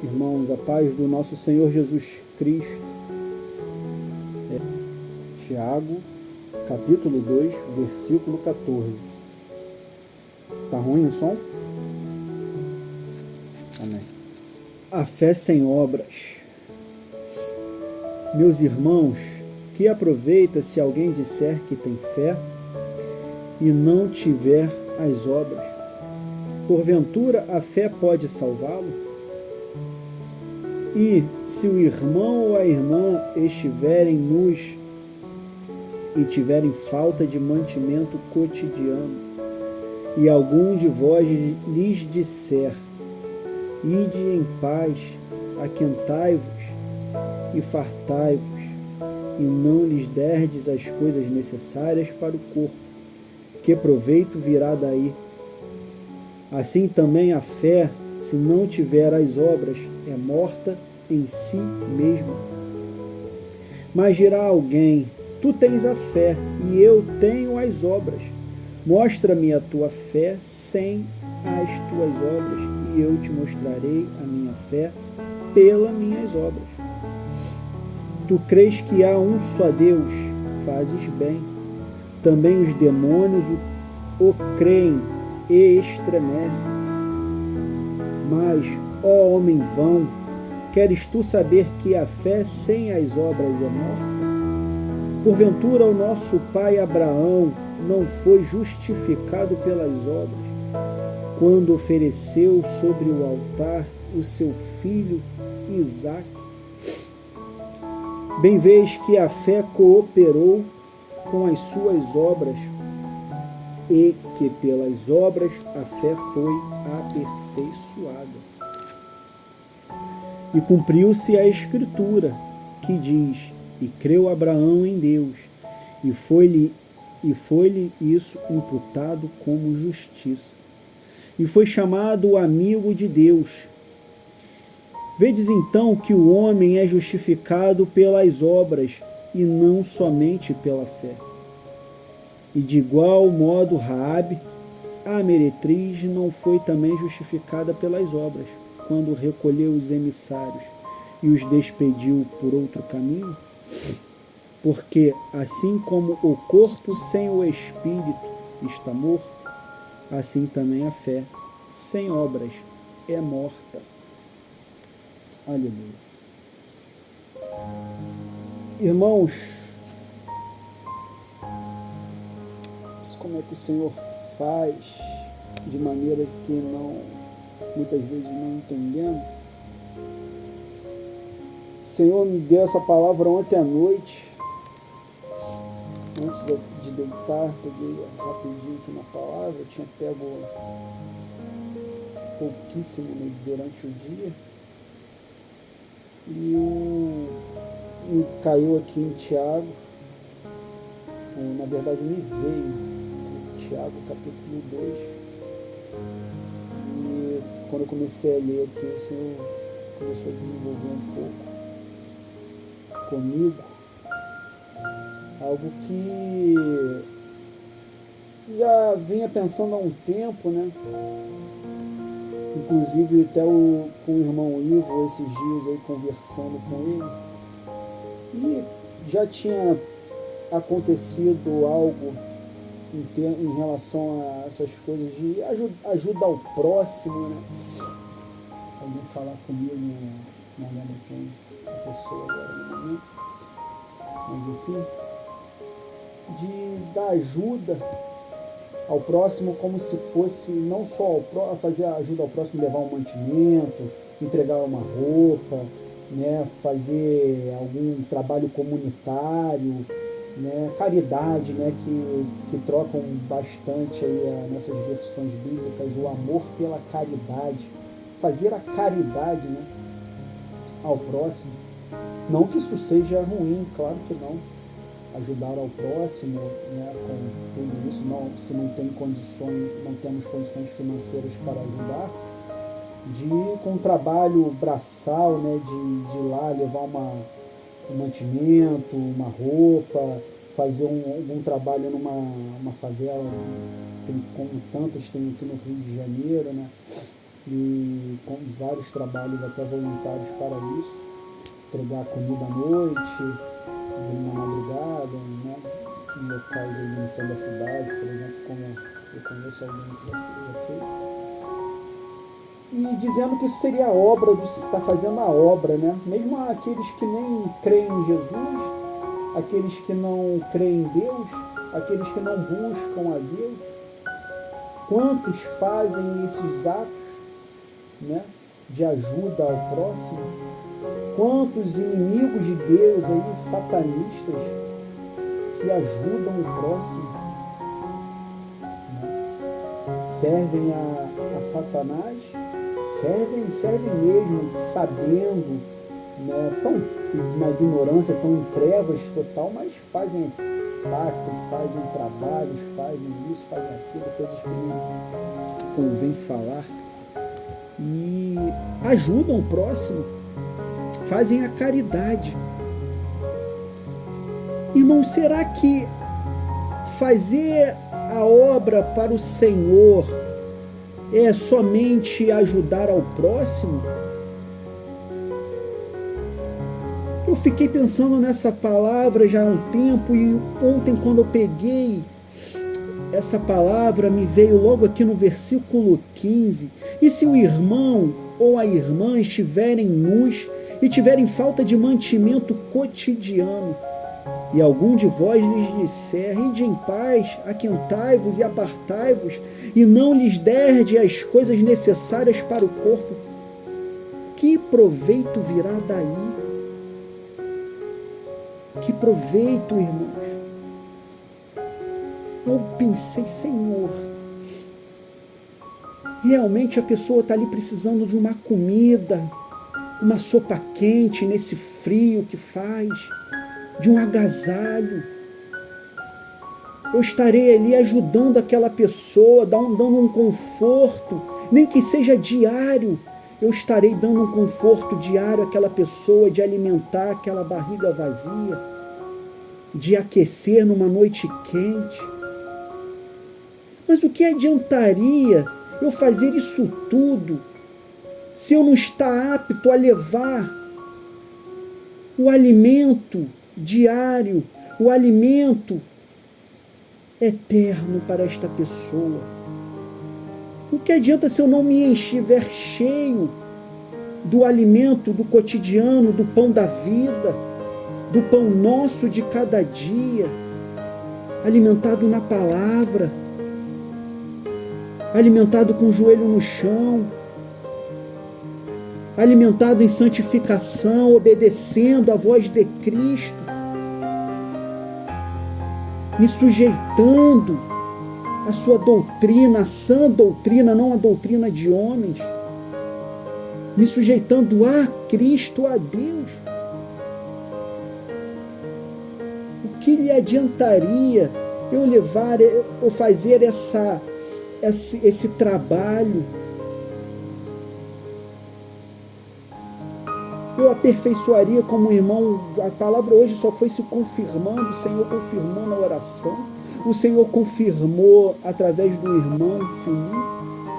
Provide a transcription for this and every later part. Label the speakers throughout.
Speaker 1: Irmãos, a paz do nosso Senhor Jesus Cristo. Tiago, capítulo 2, versículo 14. Tá ruim o som? Amém. A fé sem obras. Meus irmãos, que aproveita se alguém disser que tem fé e não tiver as obras? Porventura a fé pode salvá-lo? E se o irmão ou a irmã estiverem nus e tiverem falta de mantimento cotidiano, e algum de vós lhes disser: ide em paz, aquentai-vos e fartai-vos, e não lhes derdes as coisas necessárias para o corpo, que proveito virá daí? Assim também a fé, se não tiver as obras, é morta em si mesma. Mas dirá alguém: tu tens a fé, e eu tenho as obras. Mostra-me a tua fé sem as tuas obras, e eu te mostrarei a minha fé pelas minhas obras. Tu crês que há um só Deus? Fazes bem. Também os demônios o creem e estremecem. Mas, ó homem vão, queres tu saber que a fé sem as obras é morta? Porventura o nosso pai Abraão não foi justificado pelas obras, quando ofereceu sobre o altar o seu filho Isaque? Bem vês que a fé cooperou com as suas obras, e que pelas obras a fé foi aperfeiçoada. E cumpriu-se a Escritura, que diz: e creu Abraão em Deus, e foi-lhe isso imputado como justiça, e foi chamado amigo de Deus. Vedes então que o homem é justificado pelas obras, e não somente pela fé. E de igual modo Raabe, a meretriz, não foi também justificada pelas obras, quando recolheu os emissários e os despediu por outro caminho? Porque assim como o corpo sem o espírito está morto, assim também a fé sem obras é morta. Aleluia. Irmãos, como é que o Senhor faz de maneira que muitas vezes não entendemos. O Senhor me deu essa palavra ontem à noite, antes de deitar. Peguei rapidinho aqui na palavra, eu tinha pego pouquíssimo durante o dia, e me caiu aqui em Tiago, na verdade me veio Tiago capítulo 2, e quando eu comecei a ler aqui, o Senhor começou a desenvolver um pouco comigo algo que já vinha pensando há um tempo, né? Inclusive até com o irmão Ivo esses dias aí conversando com ele, e já tinha acontecido algo em relação a essas coisas de ajuda ao próximo, né? Alguém falar comigo, não lembro quem a pessoa agora no momento, mas enfim, de dar ajuda ao próximo como se fosse não só fazer ajuda ao próximo, levar um mantimento, entregar uma roupa, né? Fazer algum trabalho comunitário, né? Caridade, né? que trocam bastante aí, nessas versões bíblicas, o amor pela caridade, fazer a caridade, né? Ao próximo. Não que isso seja ruim, claro que não, ajudar ao próximo, né? Com tudo isso, não, se não temos condições financeiras para ajudar, com um trabalho braçal, né? de ir lá levar um mantimento, uma roupa, fazer algum trabalho numa favela, como tantas tem aqui no Rio de Janeiro, né? e com vários trabalhos até voluntários para isso, entregar comida à noite, na madrugada, né, em locais aí no centro da cidade, por exemplo, como eu conheço alguém que já fez. E dizendo que isso seria a obra, está fazendo a obra, né? Mesmo aqueles que nem creem em Jesus, aqueles que não creem em Deus, aqueles que não buscam a Deus, quantos fazem esses atos, né, de ajuda ao próximo? Quantos inimigos de Deus aí, satanistas, que ajudam o próximo, né? Servem a Satanás, servem mesmo, sabendo, né, tão na ignorância, tão em trevas total, mas fazem pacto, fazem trabalhos, fazem isso, fazem aquilo, coisas que não convém falar, e ajudam o próximo, fazem a caridade. Irmão, será que fazer a obra para o Senhor é somente ajudar ao próximo? Eu fiquei pensando nessa palavra já há um tempo, e ontem, quando eu peguei essa palavra, me veio logo aqui no versículo 15. E se o irmão ou a irmã estiverem nus e tiverem falta de mantimento cotidiano, e algum de vós lhes disser: ide em paz, aquentai-vos e apartai-vos, e não lhes derdes as coisas necessárias para o corpo, que proveito virá daí? Que proveito, irmãos? Eu pensei, Senhor, realmente a pessoa está ali precisando de uma comida, uma sopa quente nesse frio que faz, de um agasalho. Eu estarei ali ajudando aquela pessoa, dando um conforto, nem que seja diário. Eu estarei dando um conforto diário àquela pessoa, de alimentar aquela barriga vazia, de aquecer numa noite quente. Mas o que adiantaria eu fazer isso tudo se eu não estar apto a levar o alimento diário, o alimento eterno para esta pessoa? O que adianta se eu não me estiver cheio do alimento do cotidiano, do pão da vida, do pão nosso de cada dia, alimentado na palavra, alimentado com o joelho no chão, alimentado em santificação, obedecendo à voz de Cristo, me sujeitando à sua doutrina, a sã doutrina, não a doutrina de homens, me sujeitando a Cristo, a Deus. O que lhe adiantaria eu fazer esse trabalho? Eu aperfeiçoaria como irmão. A palavra hoje só foi se confirmando, o Senhor confirmou na oração, o Senhor confirmou através do irmão Felipe,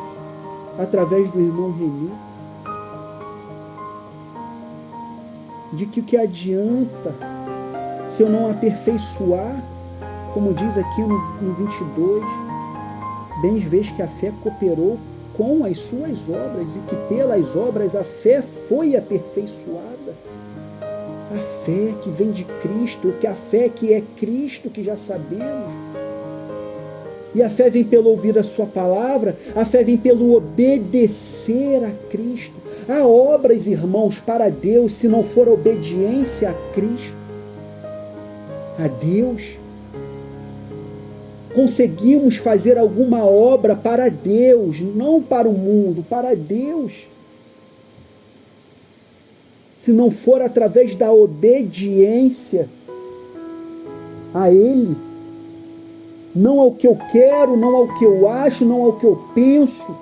Speaker 1: através do irmão Reni, de que o que adianta se eu não aperfeiçoar, como diz aqui no 22, bem vês que a fé cooperou com as suas obras, e que pelas obras a fé foi aperfeiçoada. A fé que vem de Cristo, que a fé que é Cristo, que já sabemos. E a fé vem pelo ouvir a sua palavra, a fé vem pelo obedecer a Cristo. Há obras, irmãos, para Deus, se não for a obediência a Cristo, a Deus. Conseguimos fazer alguma obra para Deus, não para o mundo, para Deus, se não for através da obediência a Ele, não ao que eu quero, não ao que eu acho, não ao que eu penso.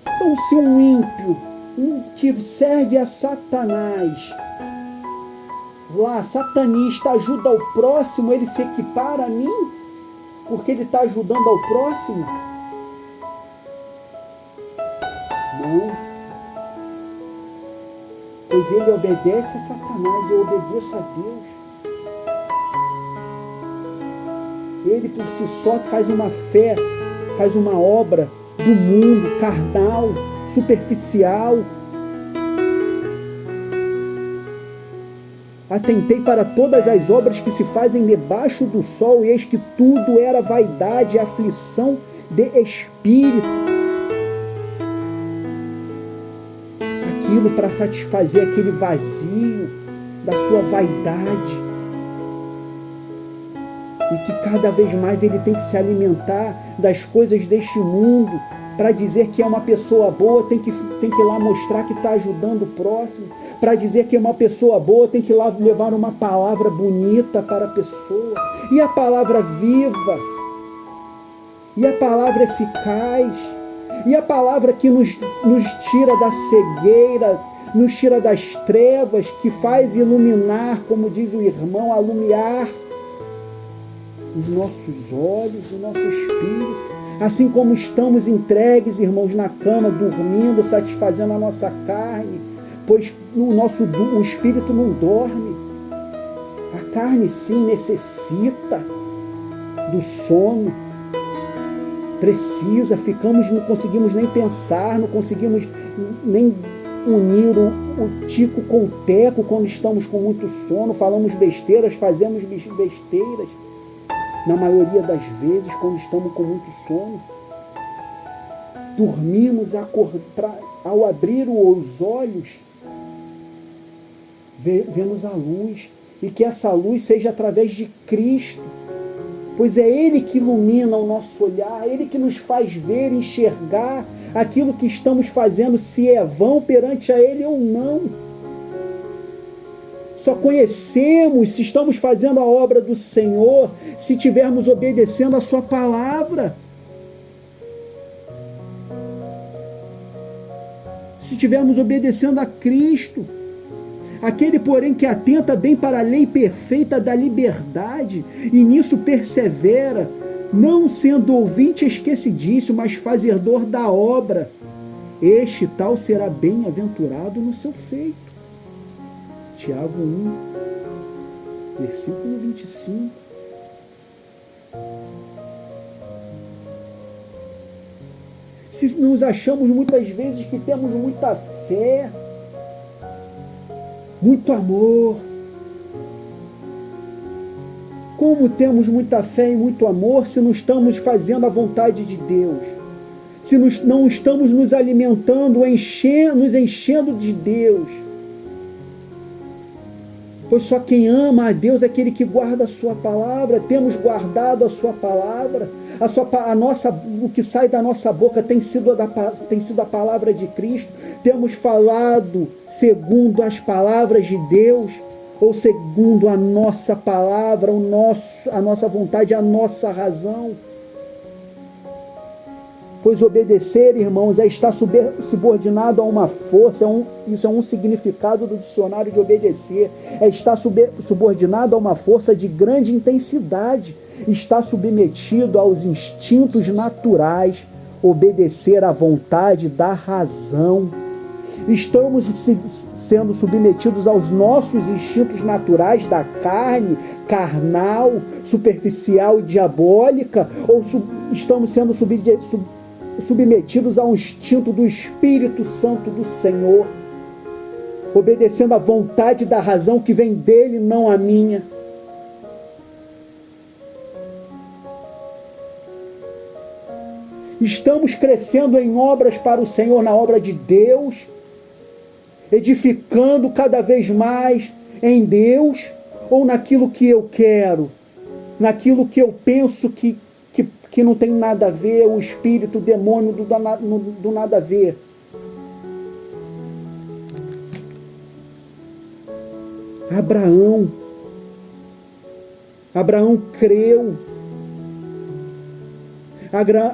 Speaker 1: Então, se um ímpio, um que serve a Satanás, lá, satanista, ajuda o próximo, ele se equipara a mim? porque ele está ajudando ao próximo? Não. Pois ele obedece a Satanás, eu obedeço a Deus. Ele por si só faz uma fé, faz uma obra do mundo, carnal, superficial. Atentei para todas as obras que se fazem debaixo do sol, e eis que tudo era vaidade e aflição de espírito. Aquilo para satisfazer aquele vazio da sua vaidade. E que cada vez mais ele tem que se alimentar das coisas deste mundo. Para dizer que é uma pessoa boa, tem que ir lá mostrar que está ajudando o próximo. Para dizer que é uma pessoa boa, tem que ir lá levar uma palavra bonita para a pessoa. E a palavra viva. E a palavra eficaz. E a palavra que nos tira da cegueira, nos tira das trevas, que faz iluminar, como diz o irmão, alumiar os nossos olhos, o nosso espírito. Assim como estamos entregues, irmãos, na cama, dormindo, satisfazendo a nossa carne, pois o espírito não dorme. A carne, sim, necessita do sono. Precisa, não conseguimos nem pensar, não conseguimos nem unir o tico com o teco quando estamos com muito sono, falamos besteiras, fazemos besteiras. Na maioria das vezes, quando estamos com muito sono, dormimos, ao abrir os olhos, vemos a luz, e que essa luz seja através de Cristo, pois é Ele que ilumina o nosso olhar, Ele que nos faz ver, enxergar aquilo que estamos fazendo, se é vão perante a Ele ou não. Só conhecemos se estamos fazendo a obra do Senhor, se estivermos obedecendo a sua palavra. Se estivermos obedecendo a Cristo. Aquele, porém, que atenta bem para a lei perfeita da liberdade, e nisso persevera, não sendo ouvinte esquecediço, mas fazedor da obra, este tal será bem-aventurado no seu feito. Tiago 1, versículo 25. Se nos achamos muitas vezes que temos muita fé, muito amor, como temos muita fé e muito amor se não estamos fazendo a vontade de Deus? Se não estamos nos alimentando, nos enchendo de Deus? Pois só quem ama a Deus é aquele que guarda a sua palavra. Temos guardado a sua palavra. O que sai da nossa boca tem sido a palavra de Cristo. Temos falado segundo as palavras de Deus, ou segundo a nossa palavra, a nossa vontade, a nossa razão. Pois obedecer, irmãos, é estar subordinado a uma força, isso é um significado do dicionário de obedecer, é estar subordinado a uma força de grande intensidade, estar submetido aos instintos naturais, obedecer à vontade da razão. Estamos sendo submetidos aos nossos instintos naturais da carne, carnal, superficial e diabólica, ou estamos sendo submetidos ao instinto do Espírito Santo do Senhor, obedecendo à vontade da razão que vem dele, não a minha. Estamos crescendo em obras para o Senhor, na obra de Deus, edificando cada vez mais em Deus, ou naquilo que eu quero, naquilo que eu penso que não tem nada a ver, o espírito, o demônio do nada a ver. Abraão creu,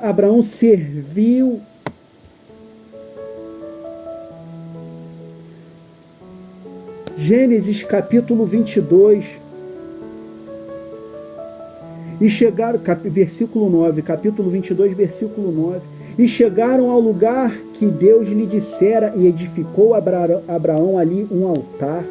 Speaker 1: Abraão serviu. Gênesis capítulo 22. E chegaram, versículo 9, capítulo 22, versículo 9. E chegaram ao lugar que Deus lhe dissera, e edificou Abraão ali um altar,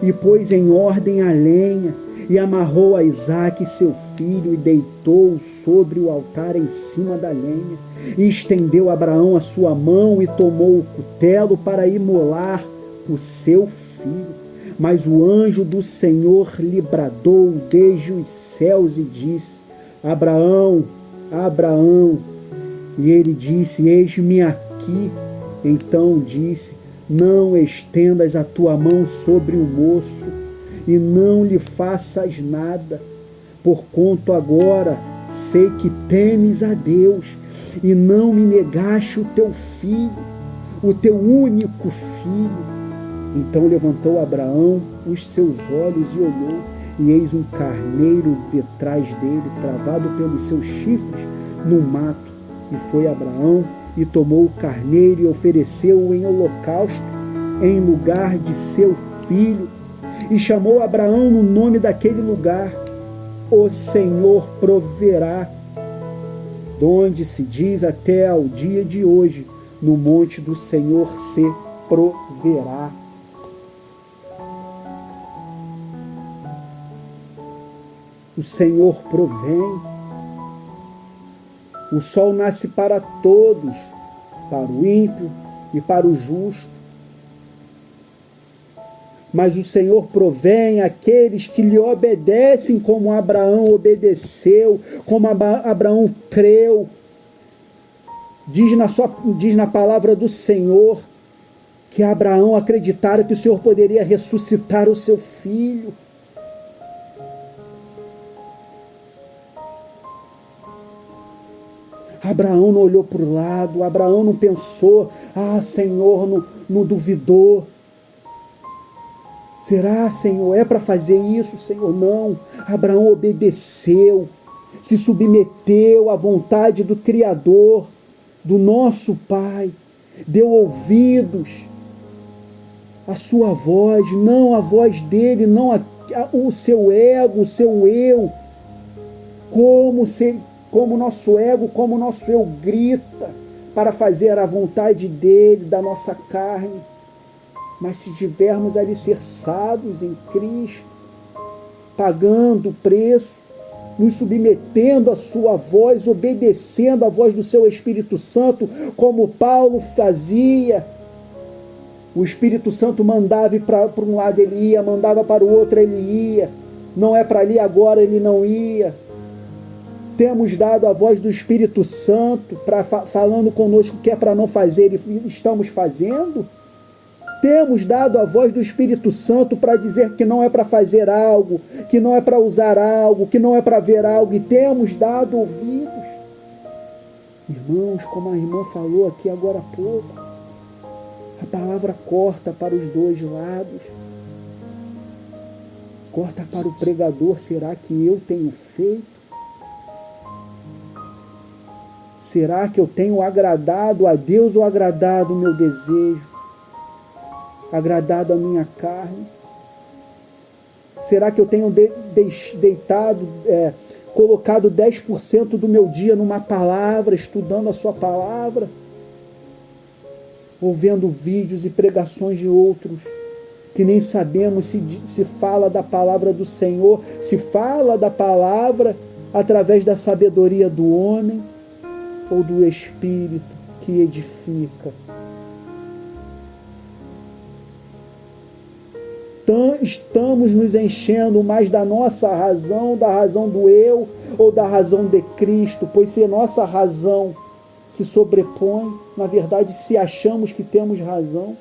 Speaker 1: e pôs em ordem a lenha, e amarrou a Isaque, seu filho, e deitou-o sobre o altar em cima da lenha. E estendeu Abraão a sua mão, e tomou o cutelo para imolar o seu filho. Mas o anjo do Senhor lhe bradou desde os céus e disse: Abraão, Abraão. E ele disse: eis-me aqui. Então disse: não estendas a tua mão sobre o moço, e não lhe faças nada, porquanto agora sei que temes a Deus, e não me negaste o teu filho, o teu único filho. Então levantou Abraão os seus olhos e olhou, e eis um carneiro detrás dele, travado pelos seus chifres no mato. E foi Abraão e tomou o carneiro e ofereceu-o em holocausto em lugar de seu filho. E chamou Abraão no nome daquele lugar: o Senhor proverá, donde se diz até ao dia de hoje: no monte do Senhor se proverá. O Senhor provém. O sol nasce para todos, para o ímpio e para o justo. Mas o Senhor provém àqueles que lhe obedecem, como Abraão obedeceu, como Abraão creu. Diz na palavra do Senhor que Abraão acreditara que o Senhor poderia ressuscitar o seu filho. Abraão não olhou para o lado, Abraão não pensou: Senhor, não duvidou. Será, Senhor, é para fazer isso, Senhor? Não. Abraão obedeceu, se submeteu à vontade do Criador, do nosso Pai, deu ouvidos à sua voz, não a voz dele, não o seu ego, o seu eu, como o nosso ego, como o nosso eu grita para fazer a vontade dele, da nossa carne. Mas se estivermos alicerçados em Cristo, pagando o preço, nos submetendo à sua voz, obedecendo à voz do seu Espírito Santo, como Paulo fazia. O Espírito Santo mandava para um lado, ele ia, mandava para o outro, ele ia. Não é para ali agora, ele não ia. Temos dado a voz do Espírito Santo falando conosco o que é para não fazer e estamos fazendo? Temos dado a voz do Espírito Santo para dizer que não é para fazer algo, que não é para usar algo, que não é para ver algo, e temos dado ouvidos? Irmãos, como a irmã falou aqui agora há pouco, a palavra corta para os dois lados. Corta para o pregador: será que eu tenho feito? Será que eu tenho agradado a Deus ou agradado o meu desejo? Agradado a minha carne? Será que eu tenho colocado 10% do meu dia numa palavra, estudando a sua palavra? Ou vendo vídeos e pregações de outros, que nem sabemos se fala da palavra do Senhor, se fala da palavra através da sabedoria do homem, ou do Espírito que edifica? Estamos nos enchendo mais da nossa razão, da razão do eu, ou da razão de Cristo? Pois se a nossa razão se sobrepõe, na verdade, se achamos que temos razão,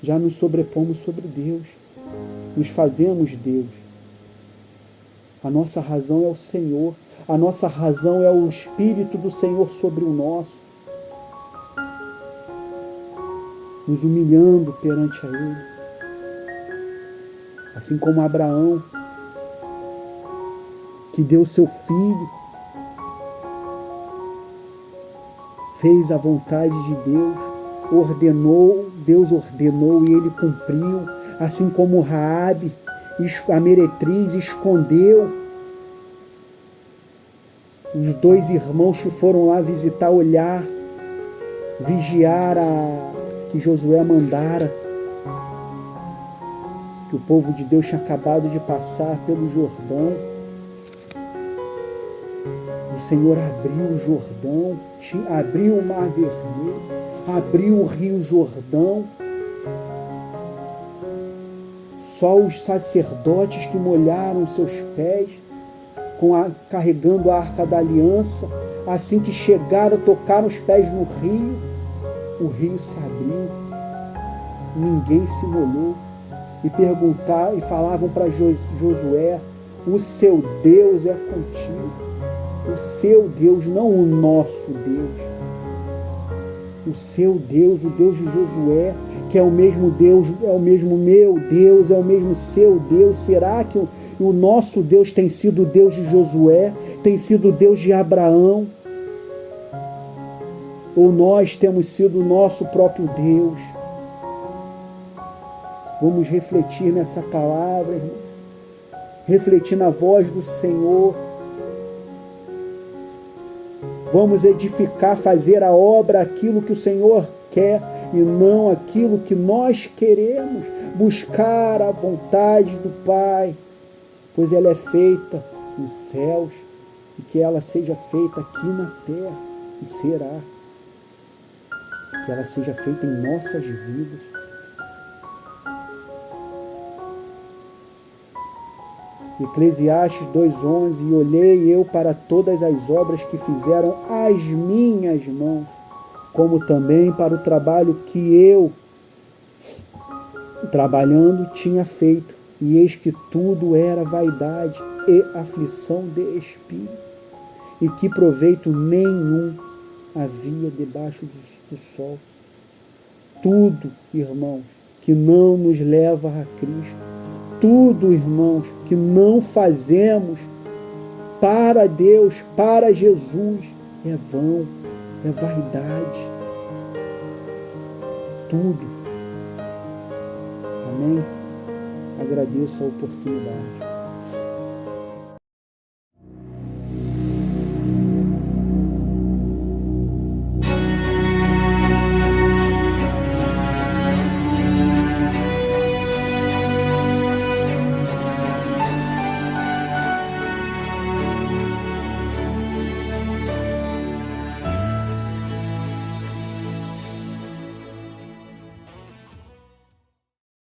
Speaker 1: já nos sobrepomos sobre Deus, nos fazemos Deus. A nossa razão é o Senhor. A nossa razão é o Espírito do Senhor sobre o nosso, nos humilhando perante a Ele. Assim como Abraão, que deu seu filho, fez a vontade de Deus, Deus ordenou e ele cumpriu. Assim como Raabe, a meretriz escondeu os 2 irmãos que foram lá visitar, olhar, vigiar que Josué mandara, que o povo de Deus tinha acabado de passar pelo Jordão. O Senhor abriu o Jordão, abriu o Mar Vermelho, abriu o Rio Jordão. Só os sacerdotes que molharam seus pés, carregando a Arca da Aliança, assim que chegaram, tocaram os pés no rio, o rio se abriu, ninguém se molhou. E falavam para Josué: o seu Deus é contigo, o seu Deus, não o nosso Deus. O seu Deus, o Deus de Josué, que é o mesmo Deus, é o mesmo meu Deus, é o mesmo seu Deus. Será que o nosso Deus tem sido o Deus de Josué, tem sido o Deus de Abraão? Ou nós temos sido o nosso próprio Deus? Vamos refletir nessa palavra, irmão. Refletir na voz do Senhor. Vamos edificar, fazer a obra, aquilo que o Senhor quer e não aquilo que nós queremos. Buscar a vontade do Pai, pois ela é feita nos céus, e que ela seja feita aqui na terra, e será. Que ela seja feita em nossas vidas. Eclesiastes 2:11: e olhei eu para todas as obras que fizeram as minhas mãos, como também para o trabalho que eu, trabalhando, tinha feito, e eis que tudo era vaidade e aflição de espírito, e que proveito nenhum havia debaixo do sol. Tudo, irmãos, que não nos leva a Cristo, tudo, irmãos, que não fazemos para Deus, para Jesus, é vão, é vaidade. Tudo. Amém? Agradeço a oportunidade.